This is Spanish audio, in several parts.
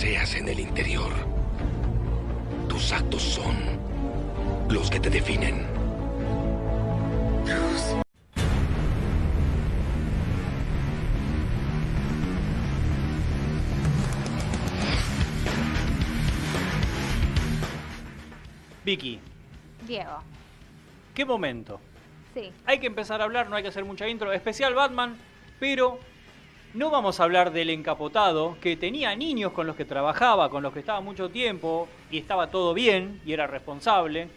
seas en el interior, tus actos son los que te definen. Vicky, Diego. ¿qué momento? Sí. Hay que empezar a hablar, no hay que hacer mucha intro. Especial Batman, pero no vamos a hablar del encapotado que tenía niños con los que trabajaba, con los que estaba mucho tiempo y estaba todo bien y era responsable.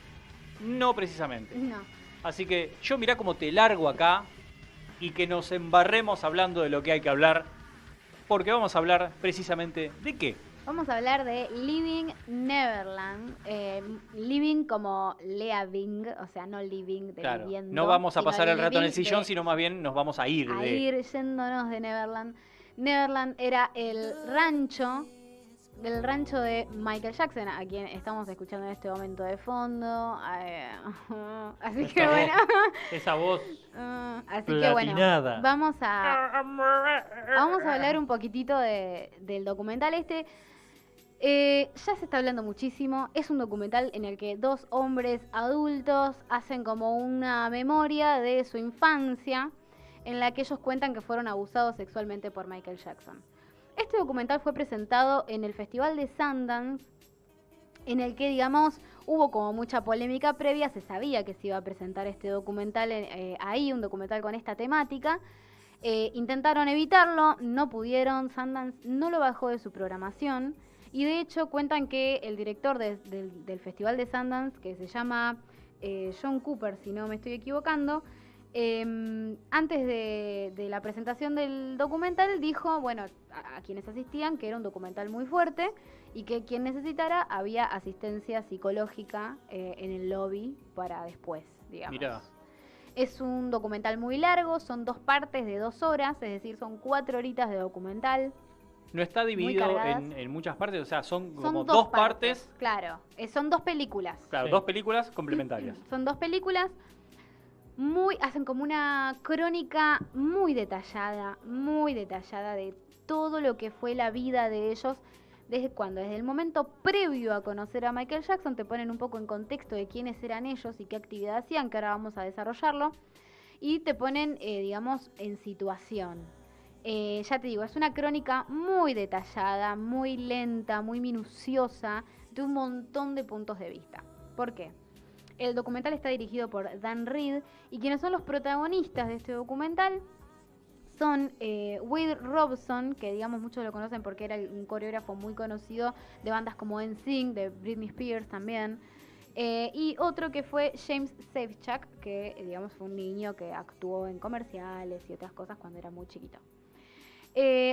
No precisamente. No. Así que yo mirá cómo te largo acá y que nos embarremos hablando de lo que hay que hablar, porque vamos a hablar precisamente de qué. Vamos a hablar de Living Neverland. Living como Leaving, o sea, no living de Claro, viviendo. no vamos a sino pasar el rato en el living sillón, de sino más bien nos vamos a ir. ir yéndonos de Neverland. Neverland era el rancho de Michael Jackson, a quien estamos escuchando en este momento de fondo. Así que bueno. Esa voz Así que bueno, platinada. vamos a hablar un poquitito del documental este. Ya se está hablando muchísimo. Es un documental en el que dos hombres adultos hacen como una memoria de su infancia, en la que ellos cuentan que fueron abusados sexualmente por Michael Jackson. Este documental fue presentado en el Festival de Sundance, en el que, digamos, hubo como mucha polémica previa. Se sabía que se iba a presentar este documental ahí, un documental con esta temática. Intentaron evitarlo, no pudieron. Sundance no lo bajó de su programación. Y de hecho cuentan que el director del Festival de Sundance, que se llama John Cooper, si no me estoy equivocando, antes de la presentación del documental dijo, bueno, a quienes asistían, que era un documental muy fuerte y que quien necesitara había asistencia psicológica en el lobby para después, digamos. Mirá. Es un documental muy largo, son 2 partes de 2 horas, es decir, son 4 horitas de documental. No está dividido cargadas. en muchas partes, o sea, son Son como 2 dos partes. Claro, son 2 películas. Claro, Sí. 2 películas complementarias. Son 2 películas. Hacen como una crónica muy detallada de todo lo que fue la vida de ellos desde el momento previo a conocer a Michael Jackson. Te ponen un poco en contexto de quiénes eran ellos y qué actividad hacían, que ahora vamos a desarrollarlo, y te ponen, digamos, en situación. Ya te digo, es una crónica muy detallada, muy lenta, muy minuciosa, de un montón de puntos de vista. ¿Por qué? El documental está dirigido por Dan Reed, y quienes son los protagonistas de este documental son Wade Robson, que digamos muchos lo conocen porque era un coreógrafo muy conocido de bandas como NSYNC, de Britney Spears también, y otro que fue James Safechuck, que digamos fue un niño que actuó en comerciales y otras cosas cuando era muy chiquito.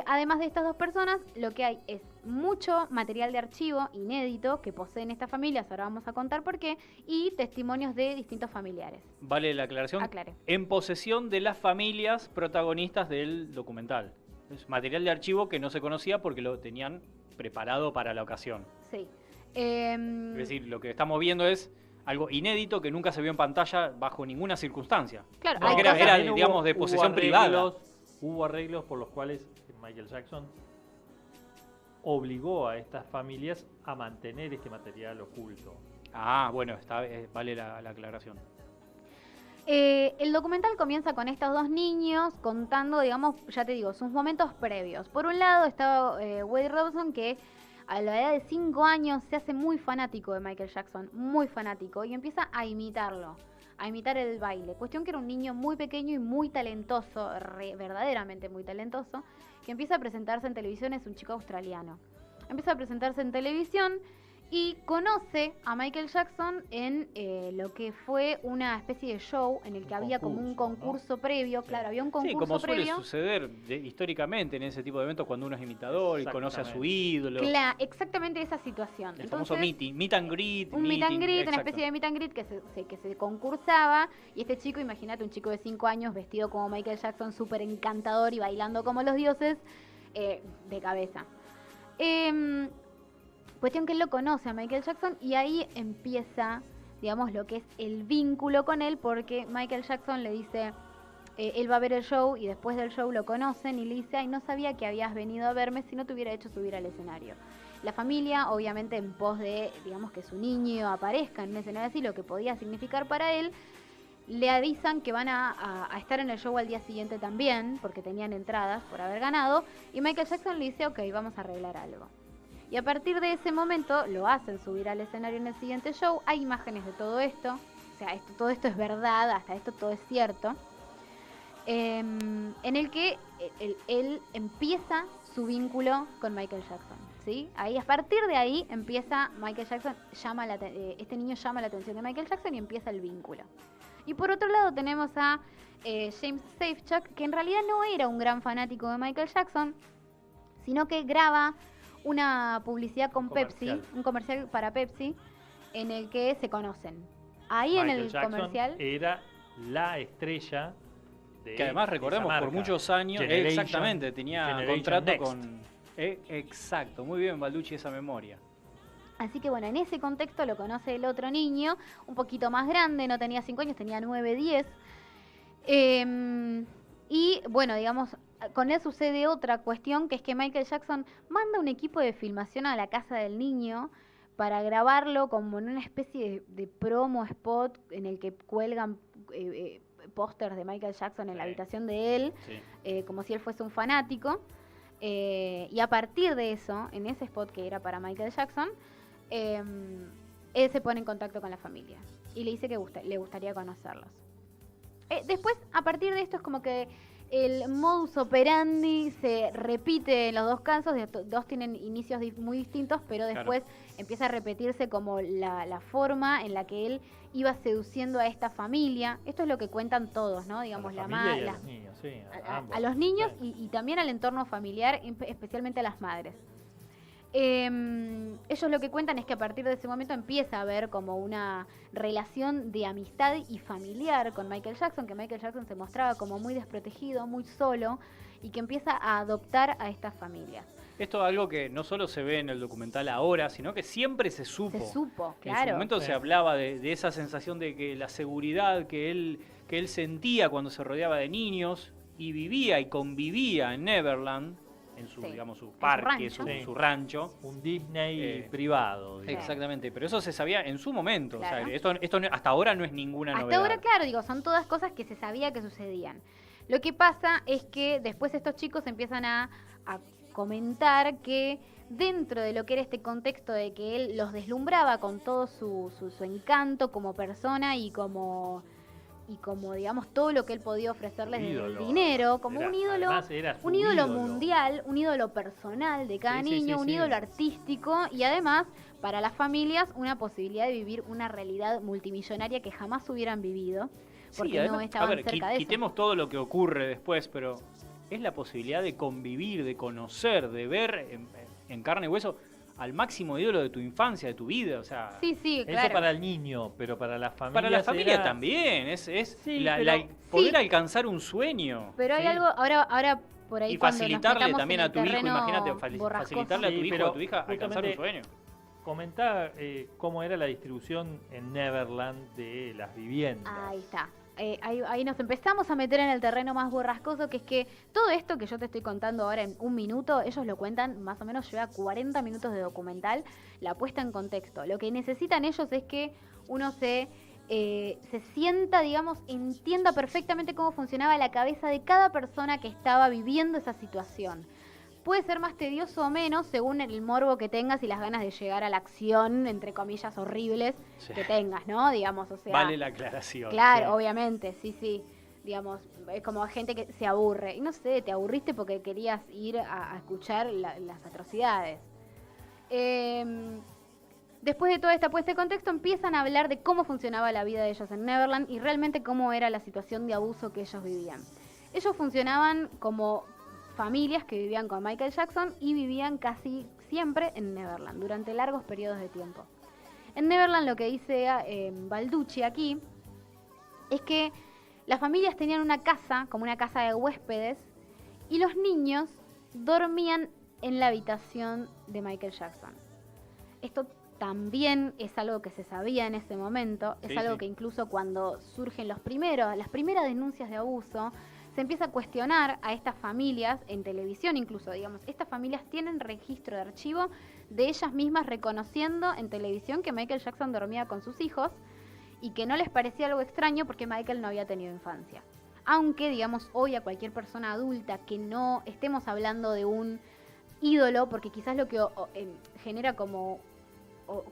Además de estas 2 personas, lo que hay es mucho material de archivo inédito que poseen estas familias, ahora vamos a contar por qué, y testimonios de distintos familiares. Vale la aclaración. Aclare. En posesión de las familias protagonistas del documental. Es material de archivo que no se conocía porque lo tenían preparado para la ocasión. Sí. Es decir, lo que estamos viendo es algo inédito que nunca se vio en pantalla bajo ninguna circunstancia. Claro, Porque hay era, cosas- era, También digamos, de posesión privada. Hubo arreglos por los cuales Michael Jackson obligó a estas familias a mantener este material oculto. Ah, bueno, vale la aclaración. El documental comienza con estos 2 niños contando, digamos, ya te digo, sus momentos previos. Por un lado estaba Wade Robson, que a la edad de 5 años se hace muy fanático de Michael Jackson, muy fanático, y empieza a imitarlo, a imitar el baile. Cuestión que era un niño muy pequeño y muy talentoso, verdaderamente muy talentoso, que empieza a presentarse en televisión. Es un chico australiano. Empieza a presentarse en televisión y conoce a Michael Jackson en lo que fue una especie de show en el que había como un concurso previo. Claro, había un Sí, concurso como suele previo. suceder históricamente en ese tipo de eventos cuando uno es imitador y conoce a su Exactamente. ídolo. Exactamente esa situación. El famoso Entonces, meet and greet. un meet and greet, una exacto. especie de meet and greet que se concursaba, y este chico, imagínate, un chico de 5 años vestido como Michael Jackson, súper encantador y bailando como los dioses, de cabeza. Cuestión que él lo conoce a Michael Jackson, y ahí empieza, digamos, lo que es el vínculo con él, porque Michael Jackson le dice, él va a ver el show y después del show lo conocen y le dice, ay, no sabía que habías venido a verme si no te hubiera hecho subir al escenario. La familia, obviamente en pos de, digamos, que su niño aparezca en un escenario así, lo que podía significar para él, le avisan que van a estar en el show al día siguiente también, porque tenían entradas por haber ganado, y Michael Jackson le dice, ok, vamos a arreglar algo. Y a partir de ese momento lo hacen subir al escenario en el siguiente show, hay imágenes de todo esto, o sea, todo esto es verdad, hasta esto todo es cierto, en el que él empieza su vínculo con Michael Jackson, ¿sí? Ahí, a partir de ahí empieza Michael Jackson, este niño llama la atención de Michael Jackson y empieza el vínculo. Y por otro lado tenemos a James Safechuck, que en realidad no era un gran fanático de Michael Jackson, sino que graba una publicidad con Pepsi, un comercial para Pepsi, en el que se conocen. Ahí Michael en el Jackson comercial era la estrella de Que además recordemos esa por marca. muchos años, Generation- exactamente, tenía Generation contrato Next. con... exacto, muy bien Balducci esa memoria. Así que bueno, en ese contexto lo conoce el otro niño, un poquito más grande, no tenía 5 años, tenía 9, 10. Y bueno, digamos, con él sucede otra cuestión, que es que Michael Jackson manda un equipo de filmación a la casa del niño para grabarlo como en una especie de promo spot en el que cuelgan pósters de Michael Jackson en la habitación de él, Sí. como si él fuese un fanático. Y a partir de eso, en ese spot que era para Michael Jackson, él se pone en contacto con la familia y le dice que le gustaría conocerlos. Después, a partir de esto, es como que el modus operandi se repite en los dos casos, dos tienen inicios muy distintos, pero después empieza a repetirse como la forma en la que él iba seduciendo a esta familia. Esto es lo que cuentan todos, ¿no? Digamos, a la familia y a los niños, sí, ambos. a los niños Sí. y también al entorno familiar, especialmente a las madres. Ellos lo que cuentan es que a partir de ese momento empieza a haber como una relación de amistad y familiar con Michael Jackson, que Michael Jackson se mostraba como muy desprotegido, muy solo, y que empieza a adoptar a estas familias. Esto es algo que no solo se ve en el documental ahora, sino que siempre se supo. Se supo, En su claro. momento Sí. se hablaba de esa sensación de que la seguridad que él sentía cuando se rodeaba de niños y vivía y convivía en Neverland, en su, Sí. digamos, su En su parque, rancho. Sí. su rancho. Un Disney Eh, privado. digamos. Exactamente, pero eso se sabía en su momento. Claro. O sea, esto hasta ahora no es ninguna Hasta novedad. ahora, claro, digo, son todas cosas que se sabía que sucedían. Lo que pasa es que después estos chicos empiezan a comentar que dentro de lo que era este contexto de que él los deslumbraba con todo su encanto como persona y como digamos todo lo que él podía ofrecerles de Ídolo. dinero, como Era- un ídolo, además era su un ídolo ídolo. mundial, un ídolo personal de cada Sí, sí, niño, sí, un sí. ídolo artístico y además para las familias una posibilidad de vivir una realidad multimillonaria que jamás hubieran vivido porque además, no estaban a ver, cerca de eso. quitemos todo lo que ocurre después, pero es la posibilidad de convivir, de conocer, de ver en carne y hueso al máximo ídolo de tu infancia, de tu vida, o sea, Sí, sí, Eso claro. para el niño, pero para la familia. para la familia era- también, es Sí, poder Sí. alcanzar un sueño Pero hay Sí. algo, ahora por ahí y cuando nos facilitarle metamos también en a el tu hijo, terreno imagínate, borrascoso. facilitarle a tu Sí, hijo o pero a tu hija alcanzar un justamente- sueño. Comentá cómo era la distribución en Neverland de las viviendas. Ahí está. Ahí nos empezamos a meter en el terreno más borrascoso, que es que todo esto que yo te estoy contando ahora en un minuto, ellos lo cuentan, más o menos lleva 40 minutos de documental, la puesta en contexto. Lo que necesitan ellos es que uno se sienta, digamos, entienda perfectamente cómo funcionaba la cabeza de cada persona que estaba viviendo esa situación. Puede ser más tedioso o menos según el morbo que tengas y las ganas de llegar a la acción, entre comillas, horribles Sí. que tengas, ¿no? Digamos, o sea... Vale la aclaración. Claro, sí. obviamente, sí. Digamos, es como gente que se aburre. Y no sé, te aburriste porque querías ir a escuchar las atrocidades. Después de toda esta puesta de contexto, empiezan a hablar de cómo funcionaba la vida de ellos en Neverland y realmente cómo era la situación de abuso que ellos vivían. Ellos funcionaban como familias que vivían con Michael Jackson y vivían casi siempre en Neverland, durante largos periodos de tiempo. En Neverland lo que dice Balducci aquí es que las familias tenían una casa, como una casa de huéspedes, y los niños dormían en la habitación de Michael Jackson. Esto también es algo que se sabía en ese momento, es Sí, algo sí. que incluso cuando surgen las primeras denuncias de abuso, se empieza a cuestionar a estas familias, en televisión incluso, digamos, estas familias tienen registro de archivo de ellas mismas reconociendo en televisión que Michael Jackson dormía con sus hijos y que no les parecía algo extraño porque Michael no había tenido infancia. Aunque, digamos, hoy a cualquier persona adulta que no estemos hablando de un ídolo, porque quizás lo que genera como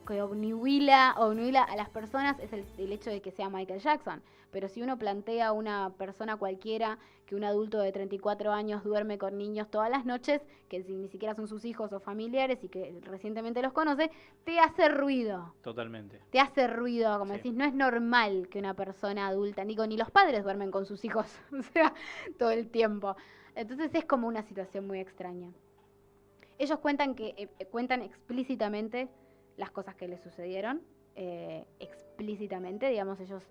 que obnubila a las personas es el hecho de que sea Michael Jackson. Pero si uno plantea a una persona cualquiera que un adulto de 34 años duerme con niños todas las noches, que ni siquiera son sus hijos o familiares y que recientemente los conoce, te hace ruido. Totalmente. Te hace ruido, como Sí. decís, no es normal que una persona adulta, ni los padres duermen con sus hijos, o sea, todo el tiempo. Entonces es como una situación muy extraña. Ellos cuentan explícitamente las cosas que les sucedieron, explícitamente, digamos, ellos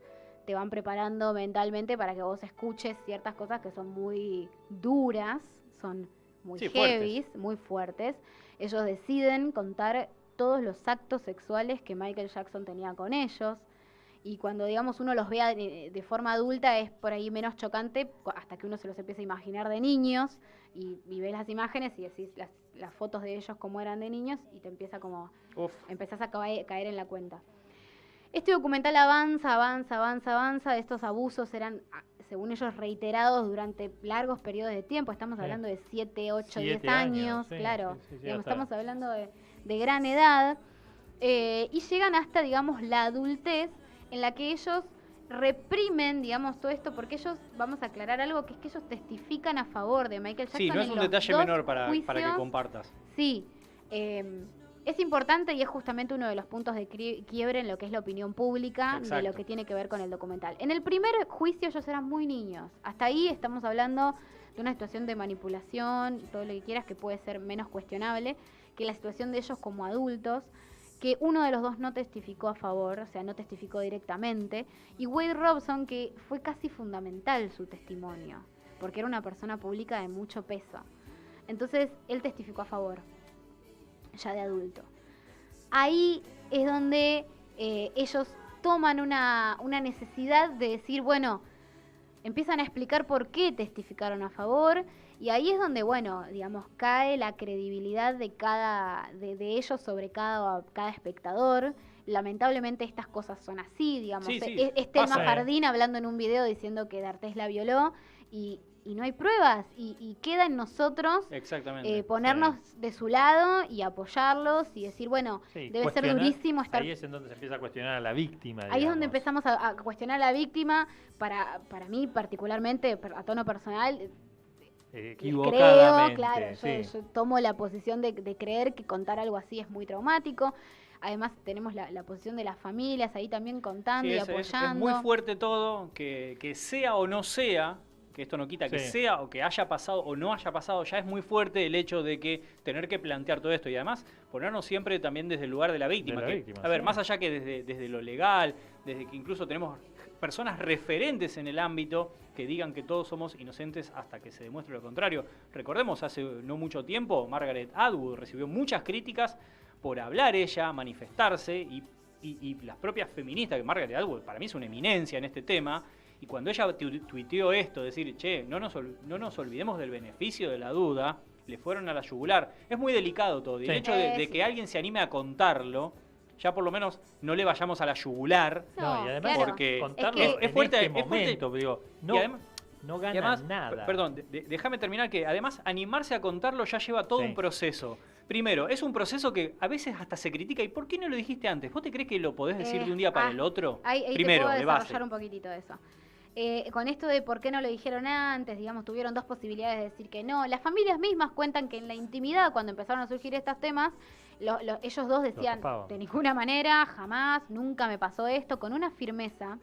te van preparando mentalmente para que vos escuches ciertas cosas que son muy duras, son muy Sí, heavy, muy fuertes. Ellos deciden contar todos los actos sexuales que Michael Jackson tenía con ellos. Y cuando, digamos, uno los vea de forma adulta es por ahí menos chocante hasta que uno se los empieza a imaginar de niños y ves las imágenes y decís las fotos de ellos como eran de niños y te empieza como... Uf. empezás a caer en la cuenta. Este documental avanza. Estos abusos eran, según ellos, reiterados durante largos periodos de tiempo. Estamos Sí. hablando de 7, 8, 7 10 años, sí, claro. sí, Digamos, hasta- estamos hablando de gran edad. Y llegan hasta, digamos, la adultez en la que ellos reprimen, digamos, todo esto, porque ellos, vamos a aclarar algo, que es que ellos testifican a favor de Michael Jackson. Sí, no es en un los detalle dos menor para que juicios. compartas. Sí, es importante y es justamente uno de los puntos de quiebre en lo que es la opinión pública de Exacto. lo que tiene que ver con el documental. En el primer juicio ellos eran muy niños. Hasta ahí estamos hablando de una situación de manipulación, todo lo que quieras, que puede ser menos cuestionable que la situación de ellos como adultos, que uno de los dos no testificó a favor, o sea, no testificó directamente, y Wade Robson, que fue casi fundamental su testimonio, porque era una persona pública de mucho peso. Entonces, él testificó a favor, ya de adulto. Ahí es donde ellos toman una necesidad de decir, bueno, empiezan a explicar por qué testificaron a favor, y ahí es donde, bueno, digamos, cae la credibilidad de de ellos sobre cada espectador. Lamentablemente estas cosas son así, digamos. Sí, sí, Es Thelma pasa. Jardín hablando en un video diciendo que D'Artés la violó, y no hay pruebas, y queda en nosotros Exactamente. ponernos de su lado y apoyarlos y decir, bueno, Sí, debe ser cuestionar, durísimo estar... Ahí es en donde se empieza a cuestionar a la víctima. Ahí es donde digamos. empezamos a cuestionar a la víctima. Para mí particularmente, a tono personal, Equivocadamente. creo, claro, sí. yo tomo la posición de creer que contar algo así es muy traumático. Además tenemos la posición de las familias ahí también contando Sí, y es apoyando. muy fuerte todo, que sea o no sea, que esto no quita que Sí. sea o que haya pasado o no haya pasado, ya es muy fuerte el hecho de que tener que plantear todo esto y además ponernos siempre también desde el lugar de la víctima. De la que, víctima, a ver, sí. más allá que desde lo legal, desde que incluso tenemos personas referentes en el ámbito que digan que todos somos inocentes hasta que se demuestre lo contrario. Recordemos, hace no mucho tiempo, Margaret Atwood recibió muchas críticas por hablar ella, manifestarse y las propias feministas, que Margaret Atwood para mí es una eminencia en este tema, y cuando ella tuiteó esto, decir, che, no nos olvidemos del beneficio de la duda, le fueron a la yugular. Es muy delicado todo, y el Sí. hecho de Sí. que alguien se anime a contarlo, ya por lo menos no le vayamos a la yugular. No, No, y además claro. porque contarlo es en fuerte, este es fuerte. momento, digo, no, Y además- no Y gana además, nada. perdón, déjame terminar, que además animarse a contarlo ya lleva todo Sí. un proceso. Primero, es un proceso que a veces hasta se critica. ¿Y por qué no lo dijiste antes? ¿Vos te crees que lo podés decir de un día para el otro? Ahí Primero, te puedo de base. desarrollar un poquitito de eso. Con esto de por qué no lo dijeron antes, digamos, tuvieron dos posibilidades de decir que no. Las familias mismas cuentan que en la intimidad, cuando empezaron a surgir estos temas, ellos dos decían, tapaban. de ninguna manera, jamás, nunca me pasó esto, con una firmeza.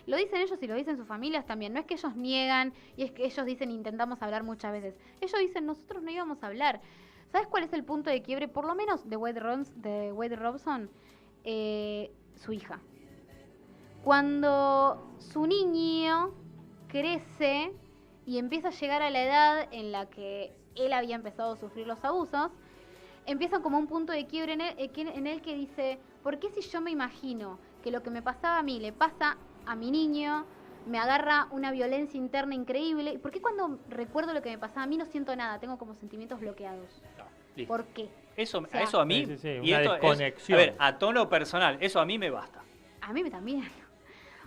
Lo dicen ellos y lo dicen sus familias también. No es que ellos niegan y es que ellos dicen intentamos hablar muchas veces. Ellos dicen nosotros no íbamos a hablar. ¿Sabes cuál es el punto de quiebre? Por lo menos de Wade Robson, su hija. Cuando su niño crece y empieza a llegar a la edad en la que él había empezado a sufrir los abusos, empieza como un punto de quiebre en él que dice, ¿por qué si yo me imagino que lo que me pasaba a mí le pasa a mi niño, me agarra una violencia interna increíble? ¿Y por qué cuando recuerdo lo que me pasaba a mí no siento nada? Tengo como sentimientos bloqueados. Listo. ¿Por qué? Eso, O sea, eso a mí, Sí, y una esto desconexión. a ver, a tono personal, eso a mí me basta. A mí también.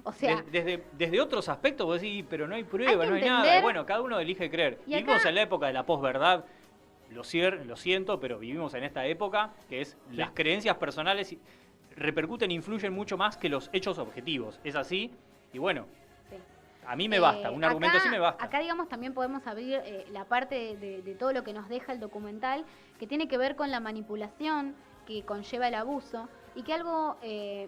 O sea, Desde otros aspectos vos decís, pero no hay prueba, hay que no hay nada. entender- Y bueno, cada uno elige creer. Y acá- Vivimos en la época de la posverdad, lo siento, pero vivimos en esta época que es las creencias personales repercuten, influyen mucho más que los hechos objetivos. Es así, y bueno, sí. a mí me basta, un argumento así me basta. Acá, digamos, también podemos abrir la parte de todo lo que nos deja el documental, que tiene que ver con la manipulación que conlleva el abuso, y que algo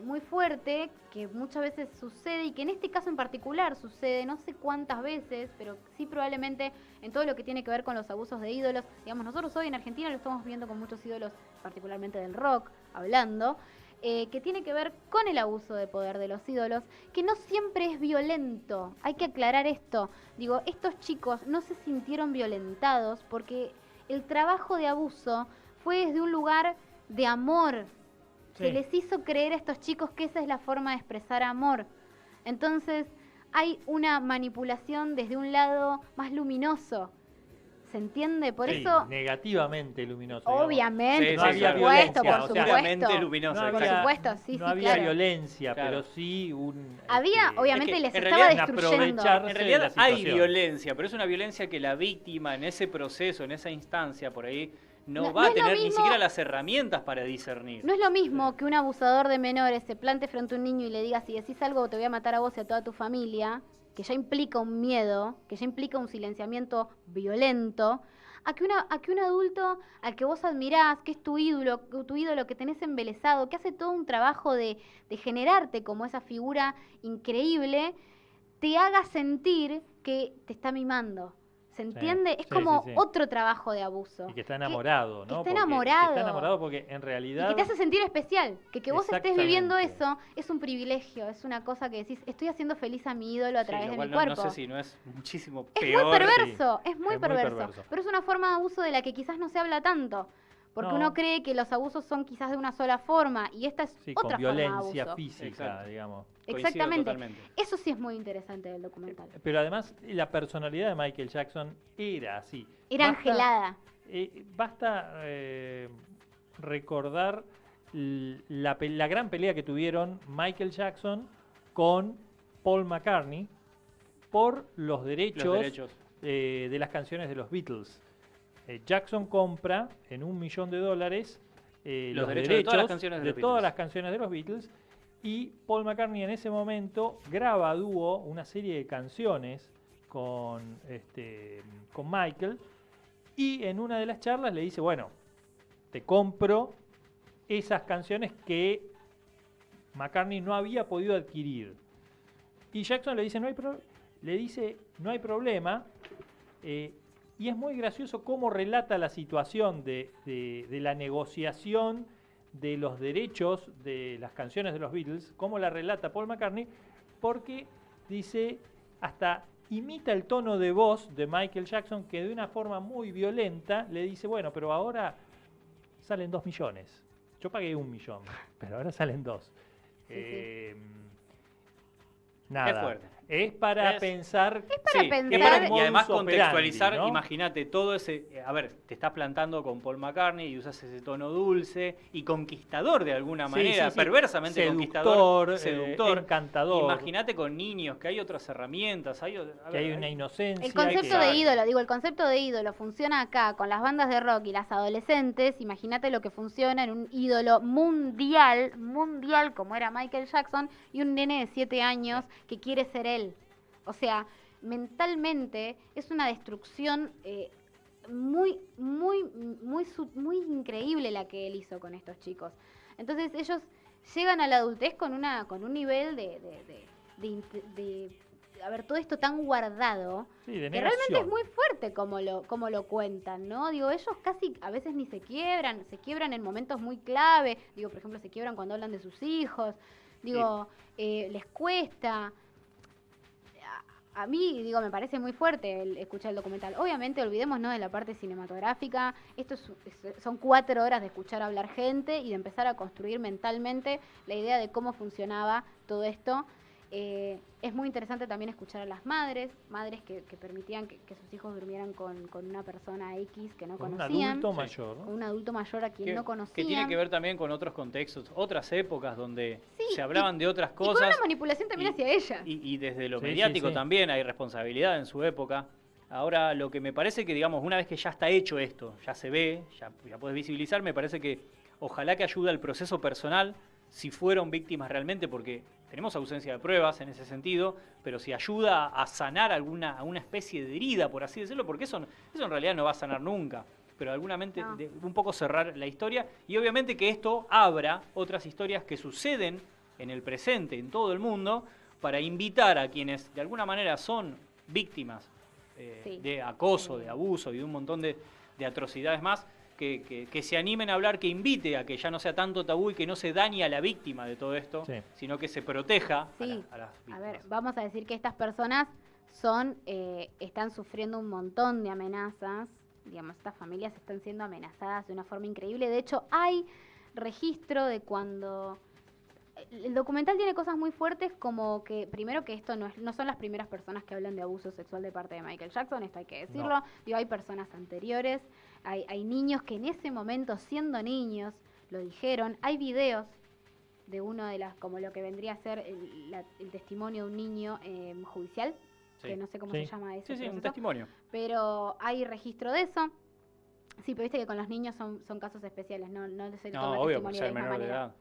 muy fuerte, que muchas veces sucede, y que en este caso en particular sucede, no sé cuántas veces, pero sí probablemente en todo lo que tiene que ver con los abusos de ídolos. Digamos, nosotros hoy en Argentina lo estamos viendo con muchos ídolos, particularmente del rock, hablando, que tiene que ver con el abuso de poder de los ídolos, que no siempre es violento. Hay que aclarar esto. Digo, estos chicos no se sintieron violentados porque el trabajo de abuso fue desde un lugar de amor. Sí. Se les hizo creer a estos chicos que esa es la forma de expresar amor. Entonces, hay una manipulación desde un lado más luminoso. ¿Se entiende? Por Sí, eso, negativamente luminoso. digamos. obviamente, Sí, por sí, claro. supuesto, Violencia, por o sea, supuesto. Puramente luminoso, No Por exacto. supuesto, sí, no sí, había claro. violencia, Claro. pero sí un... Había, obviamente, Es que, les en estaba realidad, destruyendo. aprovechar- En de realidad la hay situación. violencia, pero es una violencia que la víctima en ese proceso, en esa instancia, por ahí, no No- va no a es lo tener ni mismo- siquiera las herramientas para discernir. No es lo mismo que un abusador de menores se plante frente a un niño y le diga, si decís algo te voy a matar a vos y a toda tu familia, que ya implica un miedo, que ya implica un silenciamiento violento, a que un adulto al que vos admirás, que es tu ídolo, que tenés embelesado, que hace todo un trabajo de generarte como esa figura increíble, te haga sentir que te está mimando. ¿Se entiende? Es sí, como sí, sí. otro trabajo de abuso. Y que está enamorado, que ¿no? está Porque- enamorado. que está enamorado porque en Y realidad... que te hace sentir especial. Que vos estés viviendo Exactamente. eso es un privilegio, es una cosa que decís, estoy haciendo feliz a mi ídolo a Sí, través lo de cual mi no cuerpo. sé si no es muchísimo Es peor. muy perverso, es muy es muy perverso. perverso. Pero es una forma de abuso de la que quizás no se habla tanto. Porque No. uno cree que los abusos son quizás de una sola forma y esta es Sí, otra con forma de violencia abuso. física, Exacto. digamos. Coincido Exactamente. totalmente. Eso sí es muy interesante del documental. Pero además la personalidad de Michael Jackson era así. Era Basta- angelada. Basta recordar la gran pelea que tuvieron Michael Jackson con Paul McCartney por los derechos, Los derechos. de las canciones de los Beatles. Jackson compra en $1 millón los derechos de todas las canciones de los todas Beatles. las canciones de los Beatles, y Paul McCartney en ese momento graba a dúo una serie de canciones con Michael, y en una de las charlas le dice, bueno, te compro esas canciones que McCartney no había podido adquirir. Y Jackson le dice, no hay problema. Y es muy gracioso cómo relata la situación de la negociación de los derechos de las canciones de los Beatles, cómo la relata Paul McCartney, porque dice, hasta imita el tono de voz de Michael Jackson, que de una forma muy violenta le dice, bueno, pero ahora salen 2 millones. Yo pagué 1 millón, pero ahora salen 2. Sí, Nada. Qué fuerte. Es para Es- pensar. para Sí, pensar- y además modus contextualizar, operandi, ¿no? imagínate todo ese, a ver, te estás plantando con Paul McCartney y usas ese tono dulce y conquistador de alguna Sí, manera, sí, sí. perversamente Seductor, seductor, encantador. Imagínate con niños, que hay otras herramientas, Que hay una inocencia. El concepto que- de ídolo, el concepto de ídolo funciona acá con las bandas de rock y las adolescentes. Imagínate lo que funciona en un ídolo mundial como era Michael Jackson y un nene de 7 años que quiere ser él. O sea, mentalmente es una destrucción muy increíble la que él hizo con estos chicos. Entonces ellos llegan a la adultez con un nivel de a ver, todo esto tan guardado, Sí, de que realmente es negación. muy fuerte como lo cuentan, ¿no? Digo, ellos casi a veces ni se quiebran en momentos muy clave. Digo, por ejemplo, se quiebran cuando hablan de sus hijos. Digo, les cuesta. a mí, digo, me parece muy fuerte el escuchar el documental. Obviamente, olvidémonos de la parte cinematográfica. Son 4 horas de escuchar hablar gente y de empezar a construir mentalmente la idea de cómo funcionaba todo esto. Es muy interesante también escuchar a las madres que permitían que sus hijos durmieran con una persona X que no conocían. Un adulto mayor, ¿no? Con un adulto mayor a quien no conocían. Que tiene que ver también con otros contextos, otras épocas donde Sí, se hablaban de otras Y con cosas. una manipulación también hacia ella. Y desde lo Sí, mediático sí. también hay responsabilidad en su época. Ahora, lo que me parece que, digamos, una vez que ya está hecho esto, ya se ve, ya puedes visibilizar, me parece que ojalá que ayude al proceso personal, si fueron víctimas realmente, porque tenemos ausencia de pruebas en ese sentido, pero si ayuda a sanar alguna especie de herida, por así decirlo, porque eso en realidad no va a sanar nunca, pero algunamente No. un poco cerrar la historia, y obviamente que esto abra otras historias que suceden en el presente, en todo el mundo, para invitar a quienes de alguna manera son víctimas Sí. de acoso, de abuso y de un montón de atrocidades más, que se animen a hablar, que invite a que ya no sea tanto tabú y que no se dañe a la víctima de todo esto, Sí. sino que se proteja Sí. a las víctimas. A ver, vamos a decir que estas personas están sufriendo un montón de amenazas. Digamos, estas familias están siendo amenazadas de una forma increíble. De hecho, hay registro de cuando... El documental tiene cosas muy fuertes, como que, primero, que esto no son las primeras personas que hablan de abuso sexual de parte de Michael Jackson, esto hay que decirlo. No. Digo, hay personas anteriores, hay niños que en ese momento, siendo niños, lo dijeron. Hay videos de uno de las, como lo que vendría a ser el testimonio de un niño judicial, Sí. que no sé cómo Sí. se llama eso. Sí, sí, un testimonio. Pero hay registro de eso. Sí, pero viste que con los niños son casos especiales, no se toma No, el obvio, por testimonio de ser la misma menor de manera. edad.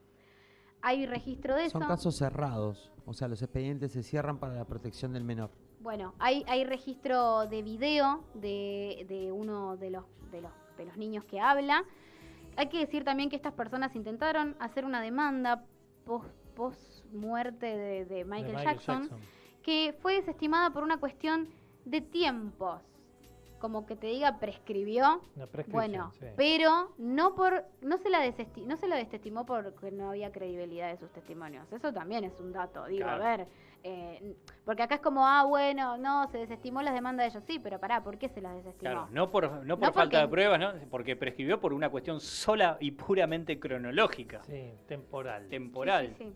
Hay registro de eso. Son casos cerrados, o sea, los expedientes se cierran para la protección del menor. Bueno, hay registro de video de uno de los niños que habla. Hay que decir también que estas personas intentaron hacer una demanda post muerte de Michael Jackson, que fue desestimada por una cuestión de tiempos. Como que te diga prescribió. Una prescripción, Bueno, sí. pero no se la desestimó porque no había credibilidad de sus testimonios. Eso también es un dato. Digo, Claro. a ver, porque acá es como, bueno, no, se desestimó las demandas de ellos. Sí, pero pará, ¿por qué se las desestimó? Claro, no por porque- falta de pruebas, ¿no? Porque prescribió por una cuestión sola y puramente cronológica, Sí, temporal. temporal. Sí, sí, sí.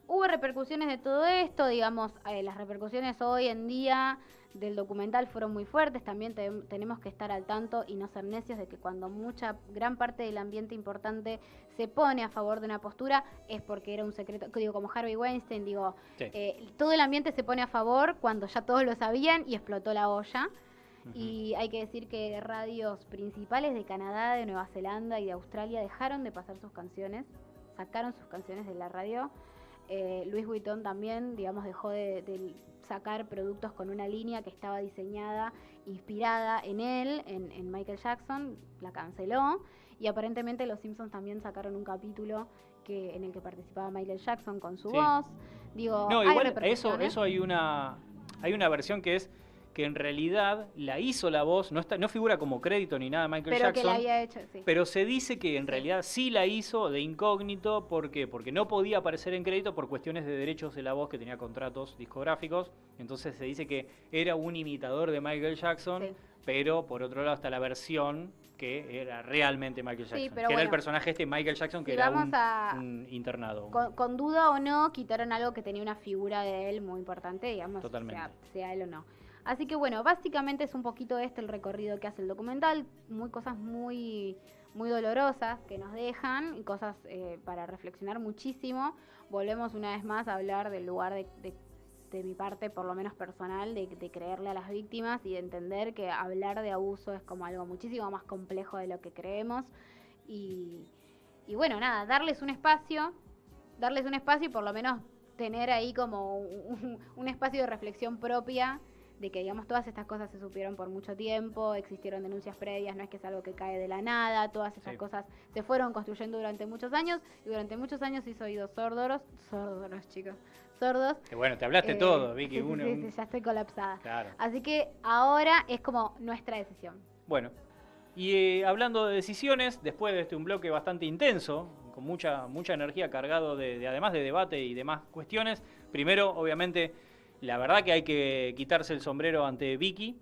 Hubo repercusiones de todo esto, digamos, las repercusiones hoy en día del documental fueron muy fuertes. También tenemos que estar al tanto y no ser necios de que cuando gran parte del ambiente importante se pone a favor de una postura es porque era un secreto, digo, como Harvey Weinstein, digo, Sí. todo el ambiente se pone a favor cuando ya todos lo sabían y explotó la olla. Ujú. Y hay que decir que radios principales de Canadá, de Nueva Zelanda y de Australia dejaron de pasar sus canciones, sacaron sus canciones de la radio. Louis Vuitton también, digamos, dejó de sacar productos con una línea que estaba diseñada, inspirada en él, en Michael Jackson, la canceló. Y aparentemente los Simpsons también sacaron un capítulo en el que participaba Michael Jackson con su Sí. voz. Digo, No, hay igual repercusiones. eso hay una versión que es que en realidad la hizo la voz, no figura como crédito ni nada de Michael pero que Jackson. la había hecho, sí. Pero se dice que en Sí. realidad sí la hizo de incógnito. ¿Por qué? Porque no podía aparecer en crédito por cuestiones de derechos de la voz, que tenía contratos discográficos. Entonces se dice que era un imitador de Michael Jackson, Sí. pero por otro lado está la versión que era realmente Michael Sí, Jackson. pero que era el bueno, personaje Michael Jackson, que si era vamos un internado. con duda o no, quitaron algo que tenía una figura de él muy importante, digamos, Totalmente. sea él o no. Así que bueno, básicamente es un poquito el recorrido que hace el documental, cosas muy dolorosas que nos dejan y cosas para reflexionar muchísimo. Volvemos una vez más a hablar del lugar de mi parte, por lo menos personal, de creerle a las víctimas y de entender que hablar de abuso es como algo muchísimo más complejo de lo que creemos. Y bueno, nada, darles un espacio y por lo menos tener ahí como un espacio de reflexión propia, de que, digamos, todas estas cosas se supieron por mucho tiempo, existieron denuncias previas, no es que es algo que cae de la nada, todas esas Sí. cosas se fueron construyendo durante muchos años, y durante muchos años hizo oídos sordos, chicos, sordos. Que bueno, te hablaste todo, Vicky. Sí, sí, ya estoy colapsada. Claro. Así que ahora es como nuestra decisión. Bueno, y hablando de decisiones, después de un bloque bastante intenso, con mucha energía cargado de además de debate y demás cuestiones, primero, obviamente, La verdad que hay que quitarse el sombrero ante Vicky,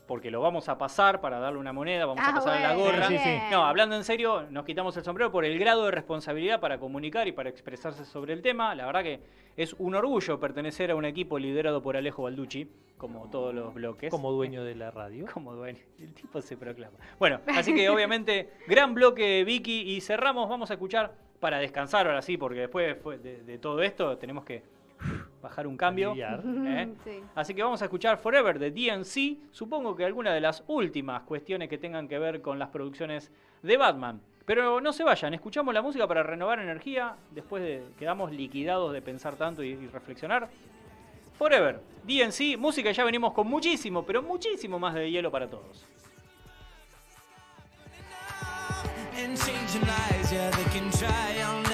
porque lo vamos a pasar para darle una moneda, vamos a pasar la bueno, gorra. Sí, sí. No, hablando en serio, nos quitamos el sombrero por el grado de responsabilidad para comunicar y para expresarse sobre el tema. La verdad que es un orgullo pertenecer a un equipo liderado por Alejo Balducci, como todos los bloques. Como dueño de la radio. Como dueño, el tipo se proclama. Bueno, así que obviamente, gran bloque Vicky, y cerramos, vamos a escuchar, para descansar ahora sí, porque después de todo esto tenemos que bajar un cambio. Aliviar. Sí. Así que vamos a escuchar Forever de DNC, supongo que alguna de las últimas cuestiones que tengan que ver con las producciones de Batman. Pero no se vayan, escuchamos la música para renovar energía, después de quedamos liquidados de pensar tanto y reflexionar. Forever, DNC, música, ya venimos con muchísimo, pero muchísimo más de hielo para todos. And changing lives, yeah, they can try on